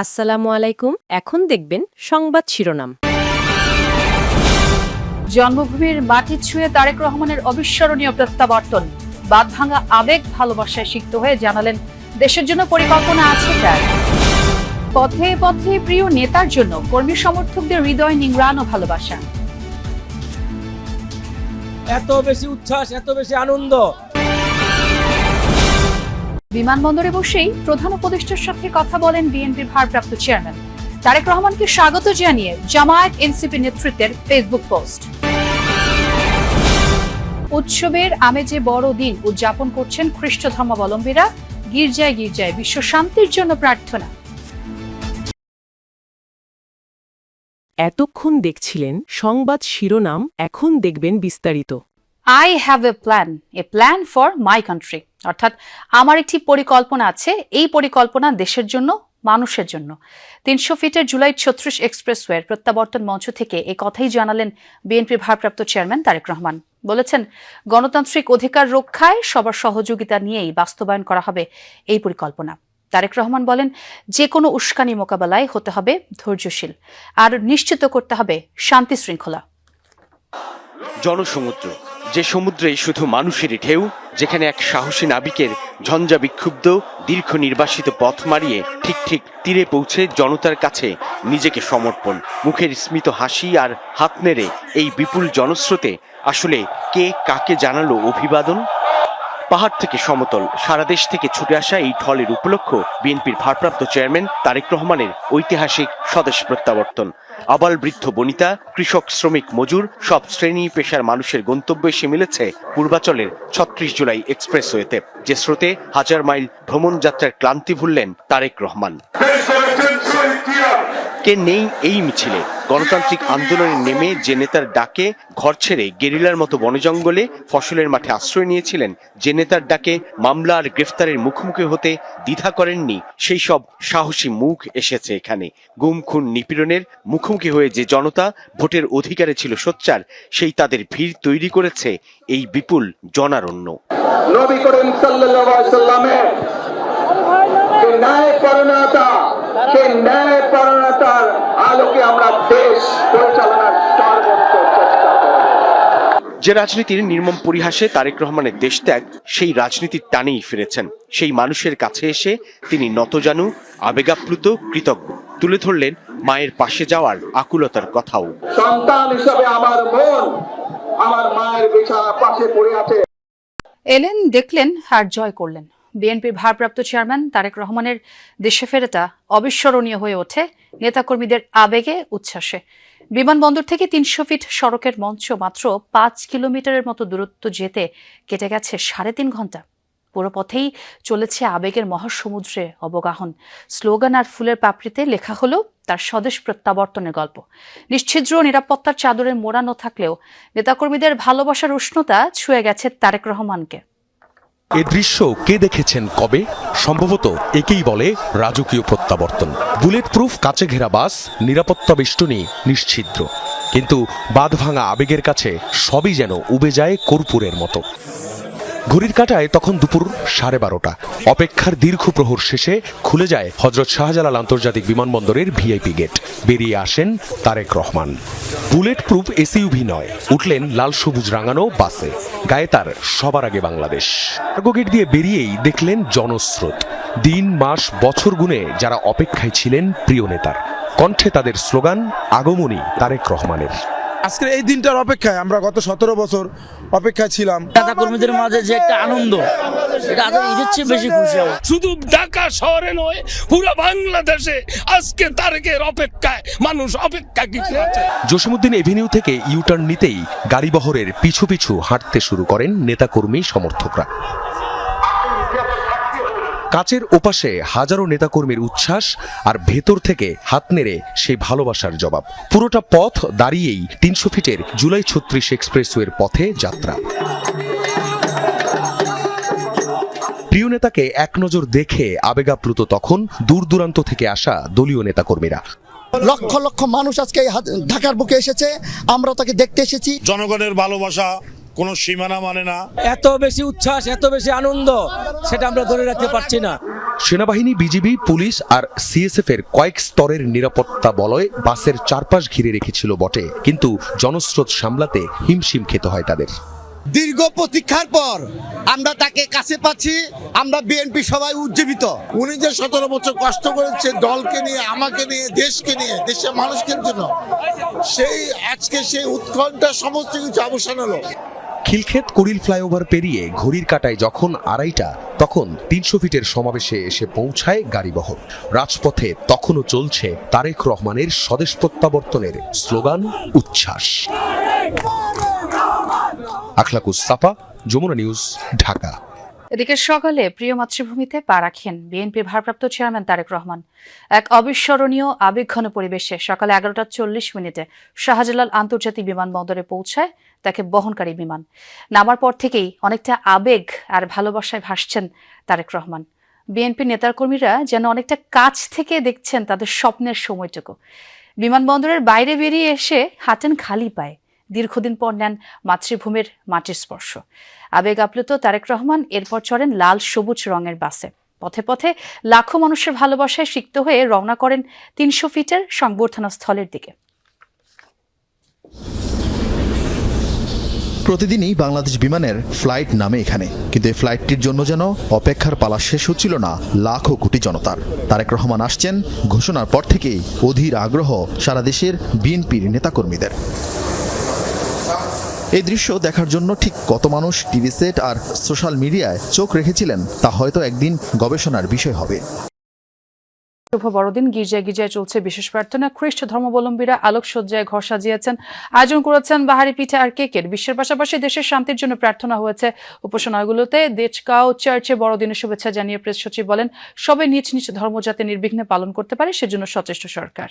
আসসালামু আলাইকুম। এখন দেখবেন সংবাদ শিরোনাম। জন্মভূমির মাটি ছুঁয়ে তারেক রহমানের অবিস্মরণীয় প্রত্যাবর্তন, বাঁধভাঙা আবেগ ভালোবাসায় সিক্ত হয়ে জানালেন দেশের জন্য পরিকল্পনা আছে তার। পথে পথে প্রিয় নেতার জন্য কর্মী সমর্থকদের হৃদয় নিংড়ানো ভালোবাসা। এত বেশি উচ্ছ্বাস, এত বেশি আনন্দ। বিমানবন্দরে বসেই প্রধান উপদেষ্টার সাথে কথা বলেন বিএনপির ভারপ্রাপ্ত চেয়ারম্যান। তারেক রহমানকে স্বাগত জানিয়ে জামায়াত এনসিপি নেতৃত্বের ফেসবুক পোস্ট। উৎসবের আমেজে বড় দিন উদযাপন করছেন খ্রিস্ট ধর্মাবলম্বীরা। গির্জায় গির্জায় বিশ্ব শান্তির জন্য প্রার্থনা। এতক্ষণ দেখছিলেন সংবাদ শিরোনাম, এখন দেখবেন বিস্তারিত। I have a plan for my country, অর্থাৎ আমার একটি পরিকল্পনা আছে। এই পরিকল্পনা দেশের জন্য, মানুষের জন্য। ৩০০ ফিটের জুলাই ৩৬ এক্সপ্রেসওয়ের প্রত্যাবর্তন মঞ্চ থেকে এই কথাই জানালেন বিএনপির ভারপ্রাপ্ত চেয়ারম্যান তারেক রহমান। বলেছেন, গণতান্ত্রিক অধিকার রক্ষায় সবার সহযোগিতা নিয়েই বাস্তবায়ন করা হবে এই পরিকল্পনা। তারেক রহমান বলেন, যে কোনো উস্কানি মোকাবেলায় হতে হবে ধৈর্যশীল, আর নিশ্চিত করতে হবে শান্তি শৃঙ্খলা। জনসমুদ্র, যে সমুদ্রে শুধু মানুষেরই ঢেউ, যেখানে এক সাহসী নাবিকের ঝঞ্ঝা বিক্ষুব্ধ দীর্ঘ নির্বাসিত পথ মারিয়ে ঠিক তীরে পৌঁছে জনতার কাছে নিজেকে সমর্পণ, মুখের স্মিত হাসি আর হাত নেড়ে এই বিপুল জনস্রোতে আসলে কে কাকে জানালো অভিবাদন। পাহাড় থেকে সমতল, সারা দেশ থেকে ছুটে আসা এই ঢলের উপলক্ষ বিএনপির ভারপ্রাপ্ত চেয়ারম্যান তারেক রহমানের ঐতিহাসিক স্বদেশ প্রত্যাবর্তন। আবাল বৃদ্ধ বনিতা, কৃষক, শ্রমিক, মজুর সব শ্রেণী পেশার মানুষের গন্তব্য এসে মিলেছে পূর্বাচলের ৩৬ জুলাই এক্সপ্রেসওয়েতে, যে স্রোতে হাজার মাইল ভ্রমণ যাত্রার ক্লান্তি ভুললেন তারেক রহমান। কে নেই এই মিছিলে? গণতান্ত্রিক আন্দোলনে নেমে যে নেতার ডাকে ঘর ছেড়ে গেরিলার মতো বনজঙ্গলে ফসলের মাঠে আশ্রয় নিয়েছিলেন, যে নেতার ডাকে মামলা আর গ্রেফতারের মুখোমুখি হতে দ্বিধা করেননি, সেই সব সাহসী মুখ এসেছে এখানে। গুম, খুন, নিপীড়নের মুখোমুখি হয়ে যে জনতা ভোটের অধিকারে ছিল সোচ্চার, সেই তাদের ভিড় তৈরি করেছে এই বিপুল জনারণ্য। নবী করিম সাল্লাল্লাহু আলাইহি সাল্লামের ন্যায় পরায়ণতার আলোকে আমরা দেশ পরিচালনার সর্বোচ্চ চেষ্টা করব। যে রাজনীতির নির্মম পরিহাসে তারেক রহমানের দেশ ত্যাগ, সেই রাজনীতির টানেই ফিরেছেন। সেই মানুষের কাছে এসে তিনি নতজানু, আবেগাপ্লুত, কৃতজ্ঞ। তুলে ধরলেন মায়ের পাশে যাওয়ার আকুলতার কথাও। সন্তান হিসেবে আমার মন আমার মায়ের বিছানা পাশে পড়ে আছে। এলেন, দেখলেন আর জয় করলেন। বিএনপির ভারপ্রাপ্ত চেয়ারম্যান তারেক রহমানের দেশে ফেরাটা অবিস্মরণীয় হয়ে ওঠে নেতাকর্মীদের আবেগে, উচ্ছ্বাসে। বিমানবন্দর থেকে ৩০০ ফিট সড়কের মঞ্চ মাত্র ৫ কিলোমিটারের মতো দূরত্ব যেতে কেটে গেছে ৩.৫ ঘন্টা। পুরো পথেই চলেছে আবেগের মহাসমুদ্রে অবগাহন। স্লোগান আর ফুলের পাপড়িতে লেখা হলো তার স্বদেশ প্রত্যাবর্তনের গল্প। নিশ্ছিদ্র নিরাপত্তার চাদরে মোড়ানো থাকলেও নেতাকর্মীদের ভালোবাসার উষ্ণতা ছুঁয়ে গেছে তারেক রহমানকে। এ দৃশ্য কে দেখেছেন কবে? সম্ভবত একেই বলে রাজকীয় প্রত্যাবর্তন। বুলেট প্রুফ কাচে ঘেরা বাস, নিরাপত্তা বেষ্টনী নিশ্ছিদ্র, কিন্তু বাঁধভাঙা আবেগের কাছে সবই যেন উবে যায় কর্পূরের মতো। ঘড়ির কাঁটায় তখন দুপুর 12:30। অপেক্ষার দীর্ঘ প্রহর শেষে খুলে যায় হযরত শাহজালাল আন্তর্জাতিক বিমানবন্দরের ভিআইপি গেট। বেরিয়ে আসেন Tarique Rahman. Bullet proof SUV নয়, উঠলেন লাল সবুজ রাঙানো বাসে। গায়ে তার সবার আগে বাংলাদেশ। কার্গো গেট দিয়ে বেরিয়েই দেখলেন জনস্রোত। দিন, মাস, বছর গুণে যারা অপেক্ষায় ছিলেন প্রিয় নেতার। কণ্ঠে তাদের স্লোগান, আগমনী তারেক রহমানের। আজকের এই দিনটার অপেক্ষায় আমরা গত 17 বছর অপেক্ষায় ছিলাম। নেতা কর্মীদের মাঝে যে একটা আনন্দ, এটা ঈদের চেয়ে বেশি খুশি আমার। শুধু ঢাকা শহরে নয়, পুরো বাংলাদেশে আজকে তারেকের অপেক্ষায় মানুষ অপেক্ষা কিছু আছে। জসীমউদ্দিন এভিনিউ থেকে ইউটার্ন নিতেই গাড়িবহরের পিছু পিছু হাঁটতে শুরু করেন নেতাকর্মী সমর্থকরা। কাচের ওপাশে হাজারো নেতাকর্মীর উচ্ছ্বাস, আর ভেতর থেকে হাত নেড়ে সেই ভালোবাসার জবাব। পুরোটা পথ দাঁড়িয়েই ৩০০ ফিটের জুলাই ৩৬ এক্সপ্রেসওয়ের পথে যাত্রা। প্রিয় নেতাকে এক নজর দেখে আবেগাপ্লুত তখন দূর দূরান্ত থেকে আসা দলীয় নেতাকর্মীরা। লক্ষ লক্ষ মানুষ আজকে ঢাকার বুকে এসেছে, আমরা তাকে দেখতে এসেছি। জনগণের ভালোবাসা কোনো সীমানা মানে না। এত বেশি উচ্ছ্বাস, এত বেশি আনন্দ, সেটা আমরা ধরে রাখতে পারছি না। সেনাবাহিনী, বিজিবি, পুলিশ আর সিএসএফ এর কয়েক স্তরের নিরাপত্তা বলয় বাসের চারপাশ ঘিরে রেখেছিল বটে, কিন্তু জনস্রোত সামলাতে হিমশিম খেতে হয় তাদের। দীর্ঘ প্রতীক্ষার পর আমরা তাকে কাছে পাচ্ছি। আমরা বিএনপি সবাই উজ্জীবিত। উনি যে 17 বছর কষ্ট করেছে দলকে নিয়ে, আমাকে নিয়ে, দেশকে নিয়ে, দেশের মানুষকে জন্য, সেই আজকে সেই উৎকণ্ঠা সমস্ত কিছু অবসান হলো। খিলক্ষেত কুড়িল ফ্লাইওভার পেরিয়ে ঘড়ির কাঁটায় যখন 2:30, তখন 300 ফিটের সমাবেশে এসে পৌঁছায় গাড়িবহর। রাজপথে তখনও চলছে তারেক রহমানের স্বদেশ প্রত্যাবর্তনের স্লোগান, উচ্ছ্বাস। আখলাকুস সাফা, যমুনা নিউজ, ঢাকা। এদিকে সকালে প্রিয় মাতৃভূমিতে পা রাখেন বিএনপির ভারপ্রাপ্ত চেয়ারম্যান তারেক রহমান। এক অবিস্মরণীয় আবেগঘন পরিবেশে সকালে 11:40 শাহজালাল আন্তর্জাতিক বিমানবন্দরে পৌঁছায় তাকে বহনকারী বিমান। নামার পর থেকেই অনেকটা আবেগ আর ভালোবাসায় ভাসছেন তারেক রহমান। বিএনপি নেতাকর্মীরা যেন অনেকটা কাছ থেকে দেখছেন তাদের স্বপ্নের সময়টুকু। বিমানবন্দরের বাইরে বেরিয়ে এসে হাঁটেন খালি পায়ে। দীর্ঘদিন পর নেন মাতৃভূমির মাটির স্পর্শ। আবেগ আপ্লুত তারেক রহমান এরপর চড়েন লাল সবুজ রঙের বাসে। পথে পথে লাখো মানুষের ভালোবাসায় সিক্ত হয়ে রওনা করেন 300 ফিটের সংবর্ধনা স্থলের দিকে। প্রতিদিনই বাংলাদেশ বিমানের ফ্লাইট নামে এখানে, কিন্তু এই ফ্লাইটটির জন্য যেন অপেক্ষার পালা শেষ হচ্ছিল না লাখো কোটি জনতার। তারেক রহমান আসছেন ঘোষণার পর থেকেই অধীর আগ্রহ সারা দেশের বিএনপির নেতাকর্মীদের। এই দৃশ্য দেখার জন্য ঠিক কত মানুষ টিভি সেট আর সোশ্যাল মিডিয়ায় চোখ রেখেছিলেন তা হয়তো একদিন গবেষণার বিষয় হবে। শুভ বড়দিন। গির্জায় গির্জায় চলছে বিশেষ প্রার্থনা। খ্রিস্ট ধর্মাবলম্বীরা আলোকসজ্জায় ঘর সাজিয়েছেন, আয়োজন করেছেন বাহারি পিঠা আর কেকের। বিশ্বের পাশাপাশি দেশের শান্তির জন্য প্রার্থনা হয়েছে উপাসনালয়গুলোতে। দেচকাও চার্চে বড়দিনের শুভেচ্ছা জানিয়ে প্রেস সচিব বলেন, সবাই নিজ নিজ ধর্ম যাতে নির্বিঘ্নে পালন করতে পারে সেজন্য সচেষ্ট সরকার।